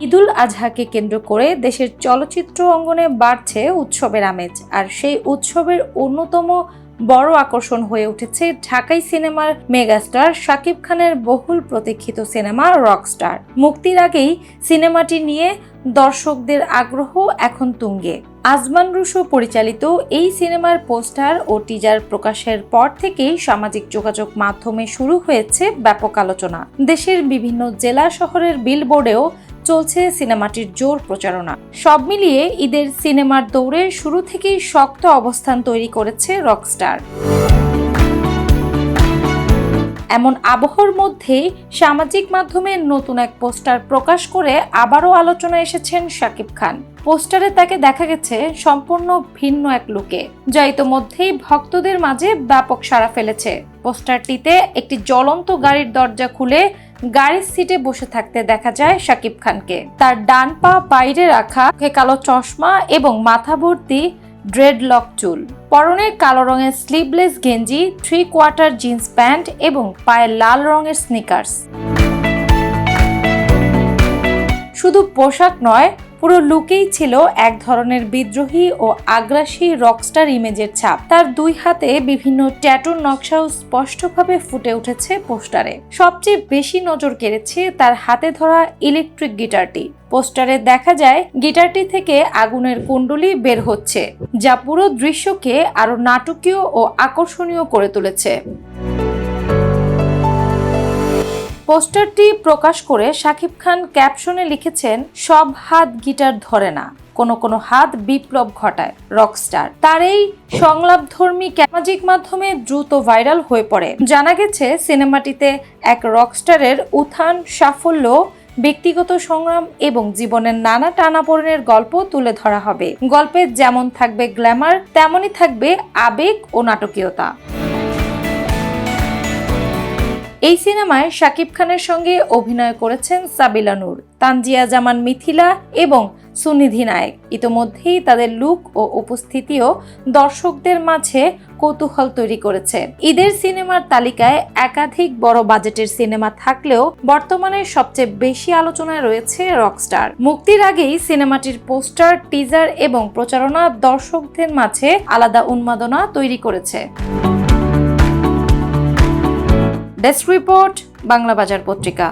ঈদুল আজহাকে কেন্দ্র করে দেশের চলচ্চিত্র অঙ্গনে বাড়ছে উৎসবের আমেজ। আর সেই উৎসবের অন্যতম বড় আকর্ষণ হয়ে উঠেছে ঢাকাই সিনেমার মেগাস্টার শাকিব খানের বহুল প্রতীক্ষিত সিনেমা রকস্টার। মুক্তির আগেই সিনেমাটি নিয়ে দর্শকদের আগ্রহ এখন তুঙ্গে। আজমান রুশো পরিচালিত এই সিনেমার পোস্টার ও টিজার প্রকাশের পর থেকেই সামাজিক যোগাযোগ মাধ্যমে শুরু হয়েছে ব্যাপক আলোচনা। দেশের বিভিন্ন জেলা শহরের বিলবোর্ডেও চলছে সিনেমাটির জোর প্রচারণা। সব মিলিয়ে ঈদের সিনেমার দৌড়ে শুরু থেকেই শক্ত অবস্থান তৈরি করেছে রকস্টার। এমন আবহের মধ্যেই সামাজিক মাধ্যমে নতুন এক পোস্টার প্রকাশ করে আবারও আলোচনায় এসেছেন শাকিব খান। পোস্টারে তাকে দেখা গেছে সম্পূর্ণ ভিন্ন এক লুকে, যা ইতোমধ্যেই ভক্তদের মাঝে ব্যাপক সাড়া ফেলেছে। পোস্টারটিতে একটি জ্বলন্ত গাড়ির দরজা খুলে গাড়ির সিটে বসে থাকতে দেখা যায় শাকিব খানকে। তার ডান পা বাইরে রাখা, কালো চশমা এবং মাথা ভর্তি ড্রেডলক চুল, পরনে কালো রঙের স্লিভলেস গেঞ্জি, 3/4 জিন্স প্যান্ট এবং পায়ে লাল রঙের স্নিকার্স। শুধু পোশাক নয়, পুরো লুকেই ছিল এক ধরনের বিদ্রোহী ও আগ্রাসী রকস্টার ইমেজের ছাপ। তার দুই হাতে বিভিন্ন ট্যাটুর নকশাও স্পষ্টভাবে ফুটে উঠেছে পোস্টারে। সবচেয়ে বেশি নজর কেড়েছে তার হাতে ধরা ইলেকট্রিক গিটারটি। পোস্টারে দেখা যায় গিটারটি থেকে আগুনের কুণ্ডলী বের হচ্ছে, যা পুরো দৃশ্যকে আরো নাটকীয় ও আকর্ষণীয় করে তুলেছে। পোস্টারটি প্রকাশ করে শাকিব খান ক্যাপশনে লিখেছেন, সব হাত গিটার ধরে না, কোনো কোনো হাত বিপ্লব ঘটায় রকস্টার। তার এই সংলাপধর্মী সামাজিক মাধ্যমে দ্রুত ভাইরাল হয়ে পড়ে। জানা গেছে সিনেমাটিতে এক রকস্টারের উত্থান, সাফল্য, ব্যক্তিগত সংগ্রাম এবং জীবনের নানা টানাপোড়েনের গল্প তুলে ধরা হবে। গল্পে যেমন থাকবে গ্ল্যামার, তেমনই থাকবে আবেগ ও নাটকীয়তা। এই সিনেমায় শাকিব খানের সঙ্গে অভিনয় করেছেন সাবিলা নূর, তানজিয়া জামান মিথিলা এবং সুনিধি নায়েক। ইতোমধ্যেই তাদের লুক ও উপস্থিতিও দর্শকদের মাঝে কৌতূহল তৈরি করেছে। ঈদের সিনেমার তালিকায় একাধিক বড় বাজেটের সিনেমা থাকলেও বর্তমানে সবচেয়ে বেশি আলোচনায় রয়েছে রকস্টার। মুক্তির আগেই সিনেমাটির পোস্টার, টিজার এবং প্রচারণা দর্শকদের মাঝে আলাদা উন্মাদনা তৈরি করেছে। ডেস্ক রিপোর্ট, বাংলা বাজার পত্রিকা।